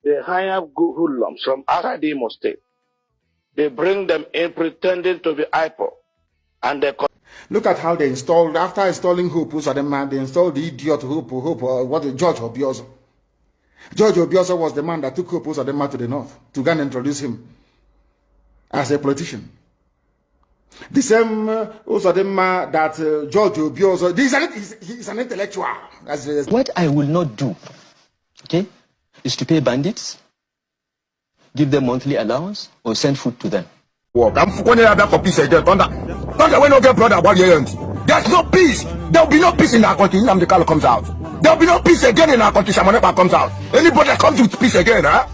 They hire hoodlums from outside the Imo State. They bring them in pretending to be IPO. And they look at how they installed, after installing Hope, they installed the idiot Hope, George Obiozo. George Obiozo was the man that took Hope Uzodinma to the north to go and introduce him as a politician. The same Uzodinma that George Obiozo, he's an intellectual. What I will not do, okay, is to pay bandits, give them monthly allowance, or send food to them. There's no peace. There'll be no peace in our country. Nnamdi Kanu comes out. There'll be no peace again in our country. Shamonepa comes out. Anybody that comes with peace again, I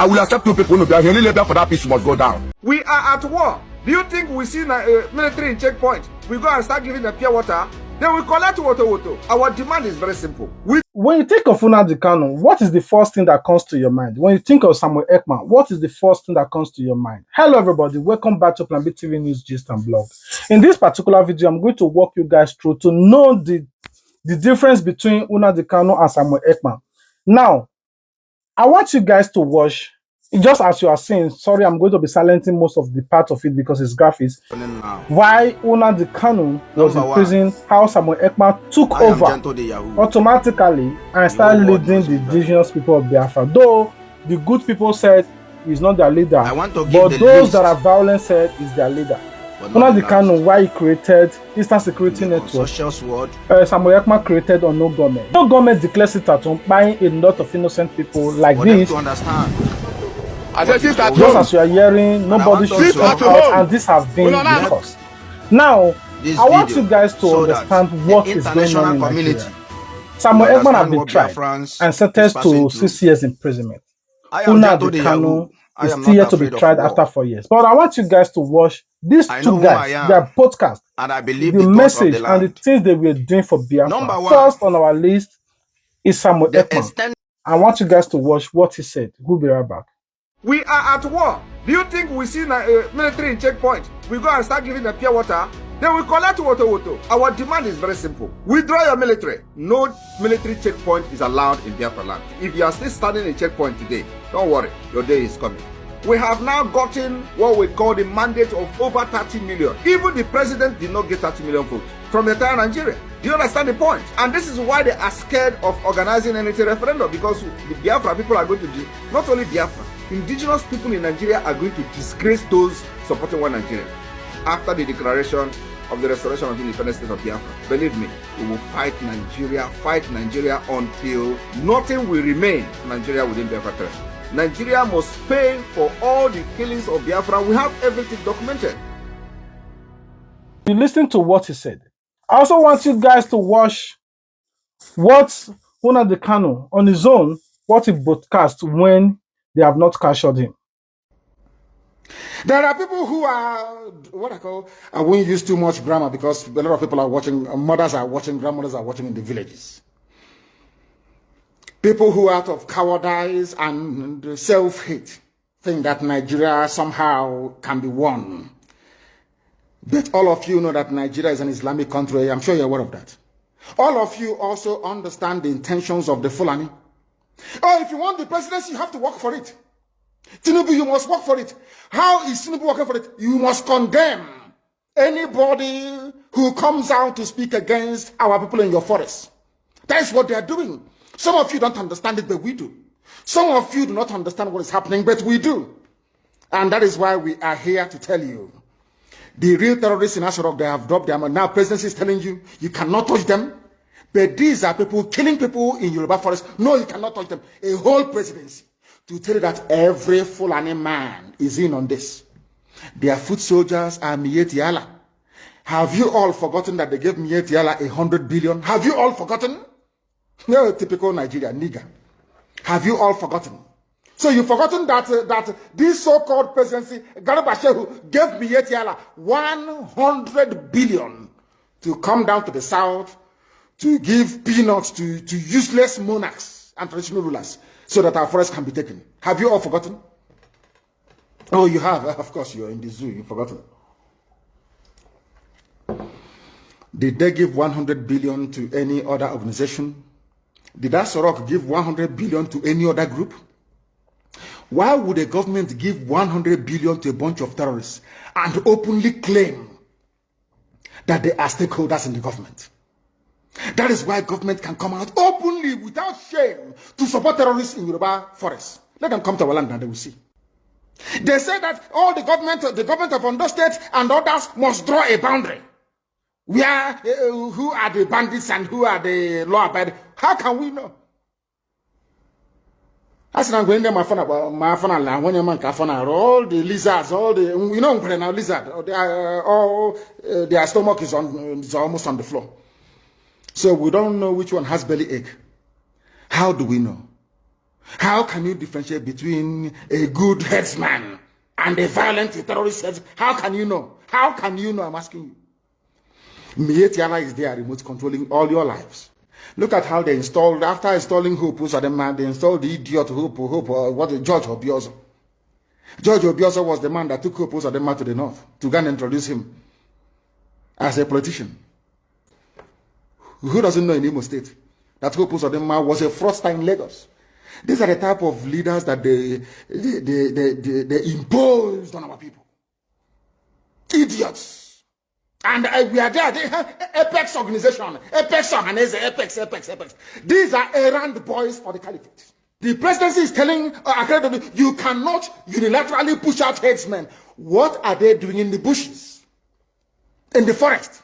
will accept two people. The only level for that peace must go down. We are at war. Do you think we see military in checkpoint? We go and start giving them pure water. Then we collect water. Our demand is very simple. When you think of Nnamdi Kanu, what is the first thing that comes to your mind? When you think of Samuel Ekman, what is the first thing that comes to your mind? Hello everybody, welcome back to Plan B TV News Gist and Blog. In this particular video, I'm going to walk you guys through to know the difference between Nnamdi Kanu and Samuel Ekman. Now, I want you guys to watch, just as you are seeing, sorry, I'm going to be silencing most of the part of it because it's graphics. Why Nnamdi Kanu was in prison, how Samuel Ekman took over automatically and started leading the indigenous people of Biafra. Though the good people said he's not their leader, but those that are violent said he's their leader. Nnamdi Kanu, why he created Eastern Security Network, Samuel Ekman created on no government. No government declares it at home, buying a lot of innocent people like this. Just as you are hearing, nobody should come out, and this has been the cause. Now, I want you guys to understand what is going on in Nigeria. Samuel Ekman has been tried and sentenced to 6 years imprisonment. Nnamdi Kanu is still yet to be tried after 4 years. But I want you guys to watch these two guys, their podcast, the message and the things they were doing for Biafra. First on our list is Samuel Ekman. I want you guys to watch what he said. We'll be right back. We are at war. Do you think we see military in checkpoint? We go and start giving them pure water. Then we collect water. Our demand is very simple. Withdraw your military. No military checkpoint is allowed in Biafra land. If you are still standing in checkpoint today, don't worry, your day is coming. We have now gotten what we call the mandate of over 30 million. Even the president did not get 30 million votes from the entire Nigeria. Do you understand the point? And this is why they are scared of organizing anything referendum, because the Biafra people are going to do, not only Biafra, indigenous people in Nigeria are going to disgrace those supporting one Nigeria. After the declaration of the restoration of the independent state of Biafra, believe me, we will fight Nigeria until nothing will remain Nigeria within Biafra territory. Nigeria must pay for all the killings of Biafra. We have everything documented. You listen to what he said. I also want you guys to watch what Nnamdi Kanu on his own, what he broadcast when they have not captured him. There are people who are, what I call, I won't use too much grammar because a lot of people are watching, mothers are watching, grandmothers are watching in the villages. People who out of cowardice and self-hate think that Nigeria somehow can be won. But all of you know that Nigeria is an Islamic country. I'm sure you're aware of that. All of you also understand the intentions of the Fulani. Oh, if you want the presidency, you have to work for it. Tinubu, you must work for it. How is Tinubu working for it? You must condemn anybody who comes out to speak against our people in your forest. That is what they are doing. Some of you don't understand it, but we do. Some of you do not understand what is happening, but we do. And that is why we are here to tell you. The real terrorists in Asarok, they have dropped them. And now presidency is telling you, you cannot touch them. But these are people killing people in Yoruba forest. No, you cannot touch them. A whole presidency to tell you that every Fulani man is in on this. Their foot soldiers are Miyetti Allah. Have you all forgotten that they gave Miyetti Allah 100 billion? Have you all forgotten? No, typical Nigeria, nigger. Have you all forgotten? So you've forgotten that this so-called presidency, Garba Shehu, gave Miyetti Allah 100 billion to come down to the south to give peanuts to useless monarchs and traditional rulers so that our forests can be taken. Have you all forgotten? Oh, you have. Of course, you're in the zoo. You've forgotten. Did they give 100 billion to any other organization? Did Asorok give 100 billion to any other group? Why would a government give 100 billion to a bunch of terrorists and openly claim that they are stakeholders in the government? That is why government can come out openly without shame to support terrorists in Yoruba forests. Let them come to our land and they will see. They say that all the government of Ondo State and others must draw a boundary. Where who are the bandits and who are the law-abiding? How can we know? As I'm going there, my phone, when your man all the lizards, all the now lizard, their stomach is almost on the floor. So we don't know which one has belly ache. How do we know? How can you differentiate between a good headsman and a violent terrorist headsman? How can you know? How can you know? I'm asking you. Mietiala is there, remote controlling all your lives. Look at how they installed, after installing Hope, they installed the idiot Hope, George Obiozo. George Obiozo was the man that took Hope Uzodinma to the north to go and introduce him as a politician. Who doesn't know in Imo State that Hope Uzodinma was a fraudster in Lagos? These are the type of leaders that they imposed on our people. Idiots. And we are there. They have Apex organization. Apex organization. Apex. These are errand boys for the caliphate. The presidency is telling you cannot unilaterally push out headsmen. What are they doing in the bushes? In the forest?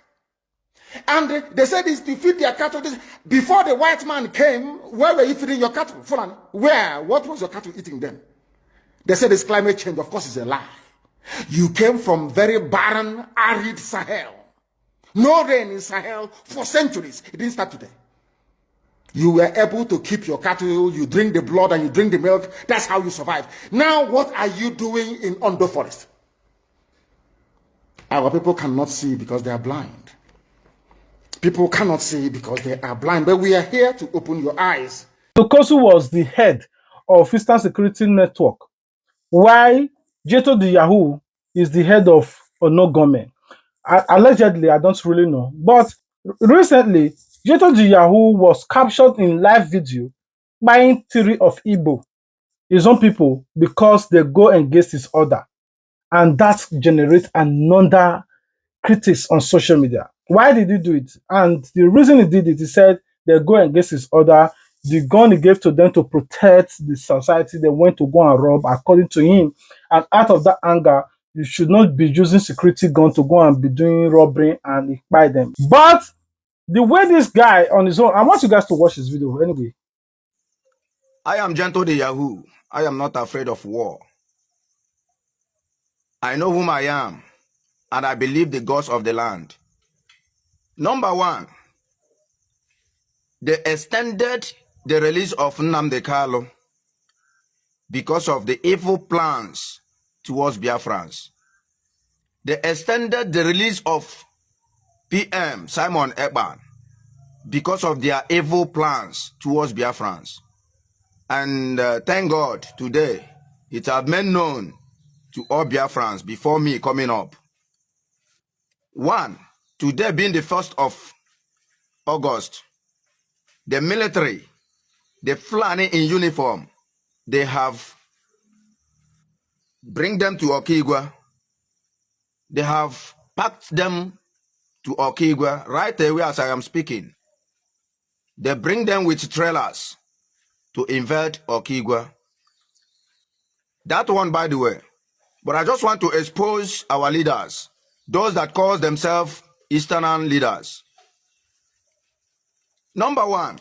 And they said it's to feed their cattle. Before the white man came, where were you feeding your cattle? Fulani? Where? What was your cattle eating then? They said it's climate change. Of course, it's a lie. You came from very barren, arid Sahel. No rain in Sahel for centuries. It didn't start today. You were able to keep your cattle, you drink the blood and you drink the milk. That's how you survive. Now, what are you doing in Ondo Forest? Our people cannot see because they are blind. People cannot see because they are blind. But we are here to open your eyes. Tokosu was the head of Eastern Security Network, while Jeto the Yahoo is the head of Onogome. Allegedly, I don't really know. But recently, Jeto the Yahoo was captured in live video buying theory of Igbo, his own people, because they go against his order. And that generates another critics on social media. Why did he do it? And the reason he did it, he said they go against his order. The gun he gave to them to protect the society, they went to go and rob, according to him. And out of that anger, you should not be using security gun to go and be doing robbery and buy them. But the way this guy on his own, I want you guys to watch this video anyway. I am gentle the Yahoo. I am not afraid of war. I know whom I am, and I believe the gods of the land. Number one, they extended the release of Nnamdi Kanu because of the evil plans towards Biafrans. They extended the release of PM Simon Ekman because of their evil plans towards Biafrans. And thank God, today, it has been known to all Biafrans before me coming up. One, today being the 1st of August, the military, the Fulani in uniform, they have bring them to Okigwa. They have packed them to Okigwa right away as I am speaking. They bring them with trailers to invade Okigwa. That one, by the way. But I just want to expose our leaders, those that call themselves Eastern leaders. Number one,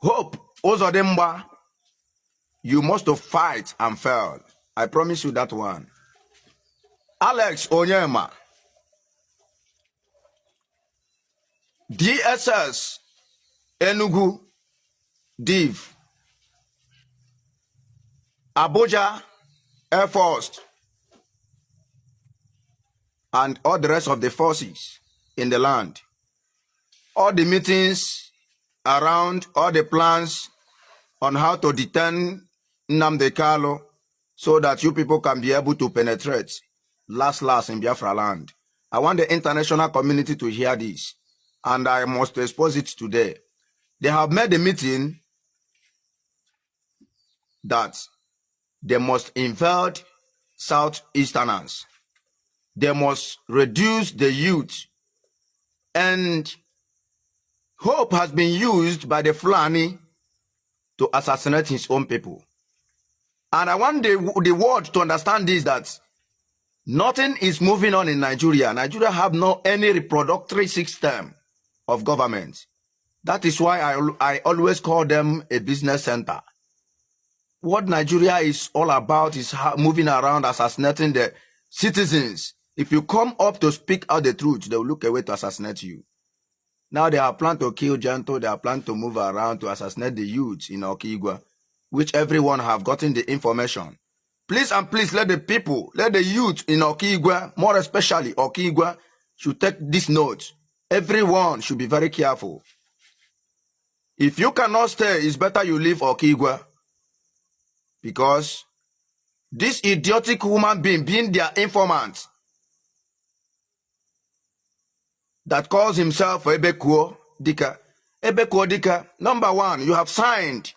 Hope Uzodinma, you must fight and fail. I promise you that one. Alex Onyema, DSS, Enugu, Div, Abuja, Air Force, and all the rest of the forces in the land. All the meetings around, all the plans on how to detain Nnamdi Kanu so that you people can be able to penetrate last in Biafra land. I want the international community to hear this, and I must expose it today. They have made a meeting that They must invade Southeasterners. They must reduce the youth. And hope has been used by the Fulani to assassinate his own people. And I want the world to understand this, that nothing is moving on in Nigeria. Nigeria have no any reproductory system of government. That is why I always call them a business center. What Nigeria is all about is moving around, assassinating the citizens. If you come up to speak out the truth, they will look away to assassinate you. Now they are planning to kill Gento, they are planning to move around to assassinate the youth in Okigwa, which everyone have gotten the information. Please and please let the people, let the youth in Okigwa, more especially Okigwa, should take this note. Everyone should be very careful. If you cannot stay, it's better you leave Okigwa, because this idiotic human being their informant that calls himself Ebekuo Dika. Ebekuo Dika, number one, you have signed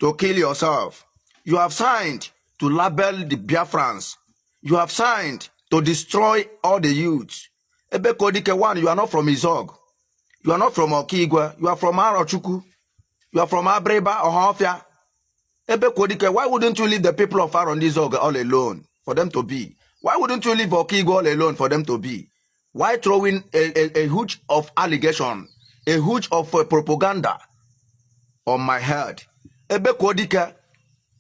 to kill yourself. You have signed to label the Biafrans. You have signed to destroy all the youths. Ebekuo Dika, one, you are not from Izog. You are not from Okigwa. You are from Arochuku. You are from Abreba or Hofia. Why wouldn't you leave the people of Arondizog all alone for them to be? Why wouldn't you leave Okigo all alone for them to be? Why throwing a huge of allegation, a huge of propaganda on my head? Ebekodika,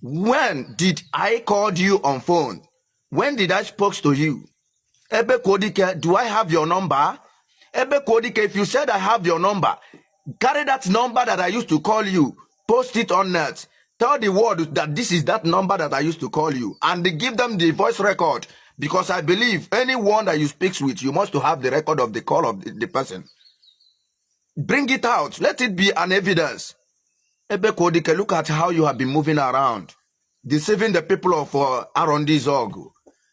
when did I call you on phone? When did I spoke to you? Ebekodika, do I have your number? Ebekodika, if you said I have your number, carry that number that I used to call you, post it on net. Tell the world that this is that number that I used to call you, and give them the voice record, because I believe anyone that you speak with, you must have the record of the call of the person. Bring it out. Let it be an evidence. Ebekodike, look at how you have been moving around, deceiving the people of Arondizog,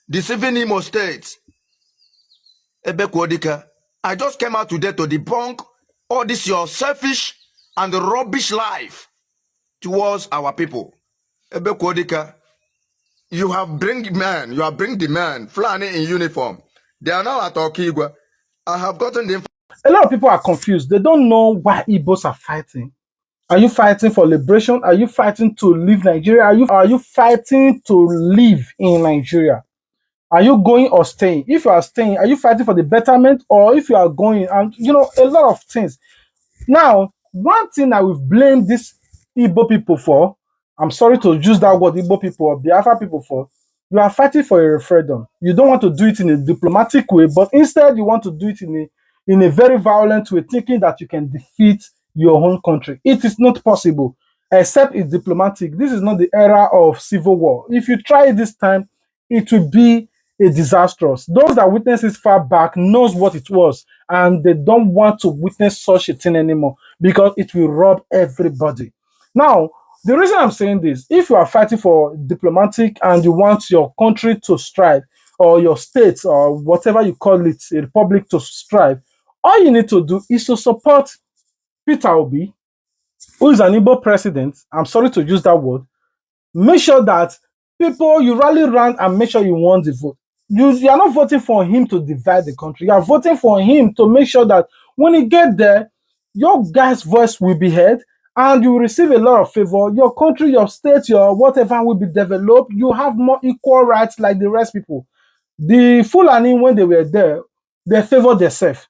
deceiving Imo State. Ebekodike, I just came out today to debunk all this your selfish and rubbish life towards our people. Ebekodika, you have bring the men, Fulani in uniform. They are now at Okigwa. I have gotten the A lot of people are confused. They don't know why Igbos are fighting. Are you fighting for liberation? Are you fighting to leave Nigeria? Are you fighting to live in Nigeria? Are you going or staying? If you are staying, are you fighting for the betterment? Or if you are going, and a lot of things. Now, one thing I will blame these Igbo people for, I'm sorry to use that word, Igbo people or Biafra people for, you are fighting for a referendum. You don't want to do it in a diplomatic way, but instead you want to do it in a very violent way, thinking that you can defeat your own country. It is not possible, except it's diplomatic. This is not the era of civil war. If you try it this time, it will be a disastrous. Those that witnessed it far back knows what it was, and they don't want to witness such a thing anymore because it will rob everybody. Now, the reason I'm saying this, if you are fighting for diplomatic and you want your country to strive, or your state, or whatever you call it, a republic to strive, all you need to do is to support Peter Obi, who is an Igbo president. I'm sorry to use that word. Make sure that people, you rally around and make sure you want the vote. You are not voting for him to divide the country. You are voting for him to make sure that when you get there, your guy's voice will be heard and you will receive a lot of favor. Your country, your state, your whatever will be developed. You have more equal rights like the rest people. The Fulani, when they were there, they favored themselves.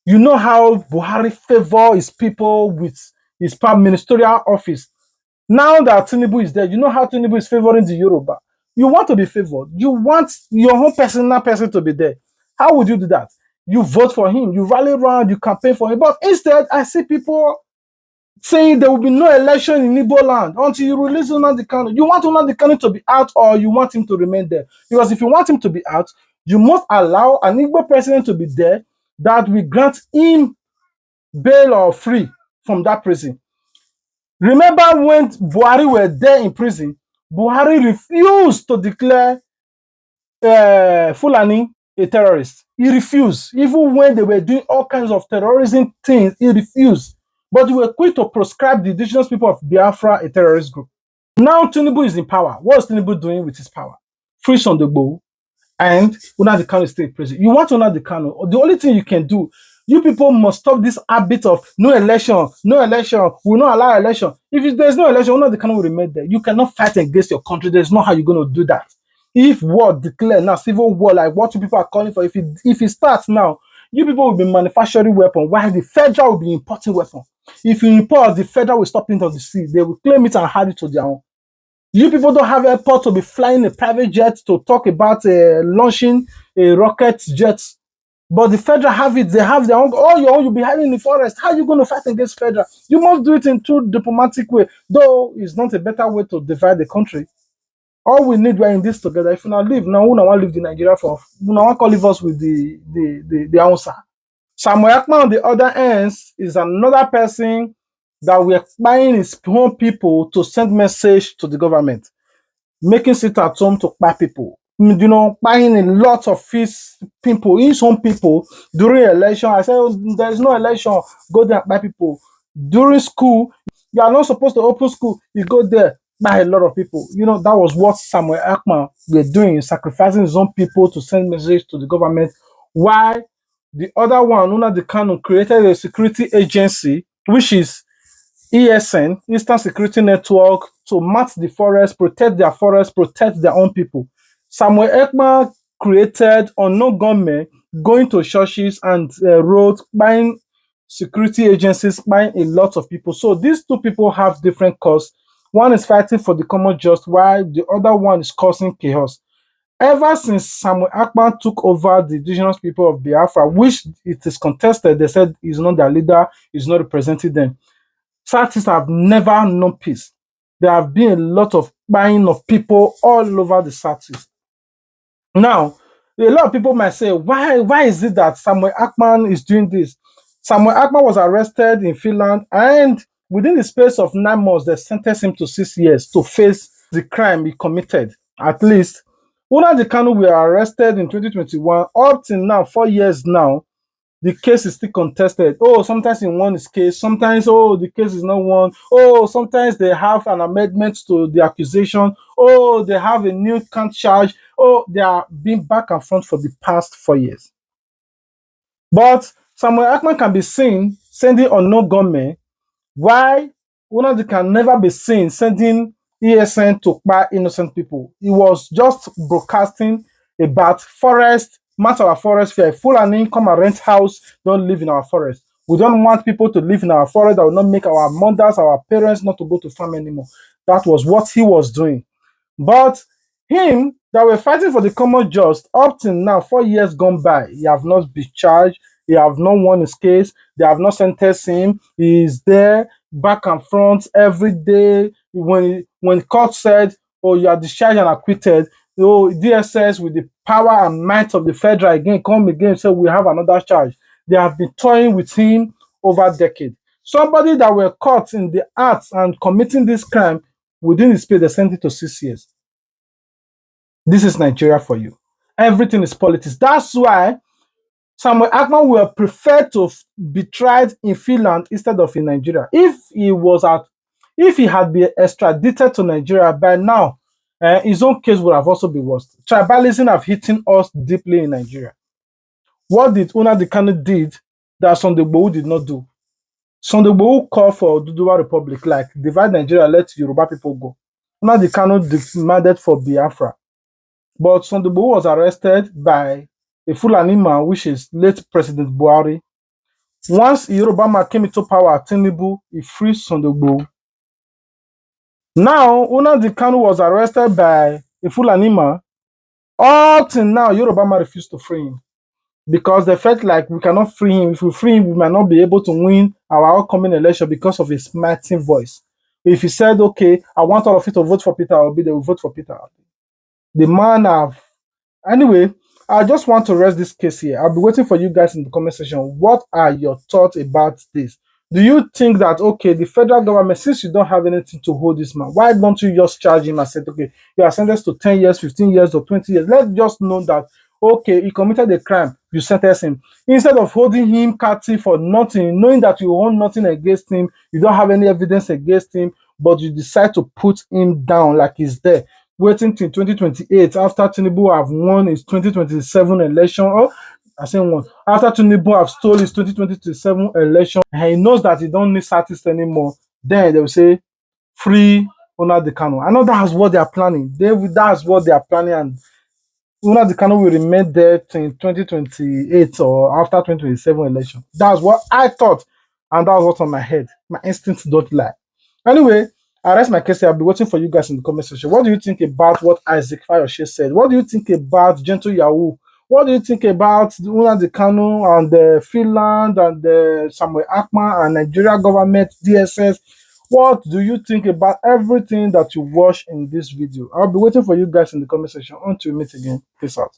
You know how Buhari favor his people with his ministerial office. Now that Tinubu is there, you know how Tinubu is favoring the Yoruba. You want to be favored. You want your own personal person to be there. How would you do that? You vote for him. You rally around. You campaign for him. But instead, I see people saying there will be no election in Igbo land until you release Nnamdi Kanu. You want Nnamdi Kanu to be out, or you want him to remain there? Because if you want him to be out, you must allow an Igbo president to be there that will grant him bail or free from that prison. Remember when Buhari were there in prison, Buhari refused to declare Fulani a terrorist. He refused. Even when they were doing all kinds of terrorism things, he refused. But they were quick to proscribe the indigenous people of Biafra a terrorist group. Now Tinubu is in power. What's Tinubu doing with his power? Free Sondogbo and Nnamdi Kanu is still president. You want Nnamdi Kanu? The only thing you can do, you people must stop this habit of no election, no election, we will not allow election. If there's no election, Nnamdi Kanu will remain there. You cannot fight against your country. There's no how you're going to do that. If war declare now, civil war, like what you people are calling for, if it starts now, you people will be manufacturing weapons while the federal will be importing weapons. If you import, the federal will stop it on the sea. They will claim it and add it to their own. You people don't have airport to be flying a private jet to talk about launching a rocket jet. But the federal have it. They have their own. All your own, you'll be hiding in the forest. How are you going to fight against federal? You must do it in true diplomatic way. Though it's not a better way to divide the country. All we need, we're in this together. If you not leave, now we want to leave the Nigeria for. We want to leave us with the answer. Samuel Ekman on the other end is another person that we're buying his own people to send message to the government, making sit at home to buy people. You know, buying a lot of his own people during election. I said, oh, there's no election, go there and buy people. During school, you are not supposed to open school, you go there, buy a lot of people. You know, that was what Samuel Ekman were doing, sacrificing his own people to send message to the government. Why the other one, Nnamdi Kanu, created a security agency, which is ESN, Eastern Security Network, to map the forest, protect their own people. Samuel Ekman created unknown gunmen going to churches and roads, buying security agencies, buying a lot of people. So these two people have different cause. One is fighting for the common just, while the other one is causing chaos. Ever since Samuel Ekman took over the indigenous people of Biafra, which it is contested, they said he's not their leader, he's not representing them. Southeast have never known peace. There have been a lot of buying of people all over the Southeast. Now, a lot of people might say, why is it that Samuel Ekman is doing this? Samuel Ekman was arrested in Finland, and within the space of 9 months, they sentenced him to 6 years to face the crime he committed. At least, Nnamdi Kanu were arrested in 2021. Up till now, 4 years now, the case is still contested. Oh, sometimes in one case, sometimes, oh, the case is not won. Oh, sometimes they have an amendment to the accusation. Oh, they have a new count charge. Oh, they are being back and front for the past 4 years. But Samuel Ekman can be seen sending unknown gunmen, why Nnamdi can never be seen sending ESN to buy innocent people. He was just broadcasting about forest, matter our forest fair. Fulani come and rent house, don't live in our forest. We don't want people to live in our forest. That will not make our mothers, our parents not to go to farm anymore. That was what he was doing. But him that were fighting for the common just, up till now, 4 years gone by, he have not been charged, he have not won his case, they have not sentenced him, he is there, back and front, every day. When court said, oh, you are discharged and acquitted, oh, DSS with the power and might of the federal again, come again and say, we have another charge. They have been toying with him over a decade. Somebody that were caught in the act and committing this crime, within the space, they sent it to 6 years. This is Nigeria for you. Everything is politics. That's why Samuel Ekman will prefer to be tried in Finland instead of in Nigeria. If he had been extradited to Nigeria by now, his own case would have also been worse. Tribalism have hit us deeply in Nigeria. What did Nnamdi Kanu did that Sunday Igboho did not do? Sunday Igboho called for Oduduwa Republic, like divide Nigeria, let Yoruba people go. Nnamdi Kanu demanded for Biafra. But Sunday Igboho was arrested by a Fulani man, which is late President Buhari. Once Yoruba man came into power at Tinubu, he freed Sunday Igboho. Now, Nnamdi Kanu was arrested by a Fulani man. All till now, Yoruba man refused to free him because they felt like we cannot free him. If we free him, we might not be able to win our upcoming election because of his smarting voice. If he said, okay, I want all of you to vote for Peter Obi, they will vote for Peter Obi. The man have... Anyway, I just want to rest this case here. I'll be waiting for you guys in the comment section. What are your thoughts about this? Do you think that, okay, the federal government, since you don't have anything to hold this man, why don't you just charge him and say, okay, you are sentenced to 10 years, 15 years, or 20 years? Let's just know that, okay, he committed a crime, you sentence him. Instead of holding him captive for nothing, knowing that you own nothing against him, you don't have any evidence against him, but you decide to put him down like he's there, waiting till 2028 after Tinubu have won his 2027 election. Oh, I say one. After Tinubu have stole his 2027 election, and he knows that he don't need artists anymore, then they will say, free Nnamdi Kanu. I know that's what they are planning. That's what they are planning, and Nnamdi Kanu will remain there till 2028 or after 2027 election. That's what I thought, and that was what's on my head. My instincts don't lie. Anyway, I rest my case here. I'll be waiting for you guys in the comment section. What do you think about what Isaac Fayoshe said? What do you think about Gentle Yahoo? What do you think about Nnamdi Kanu and Finland and Samuel Ekman and Nigeria government, DSS? What do you think about everything that you watch in this video? I'll be waiting for you guys in the comment section. Until we meet again, peace out.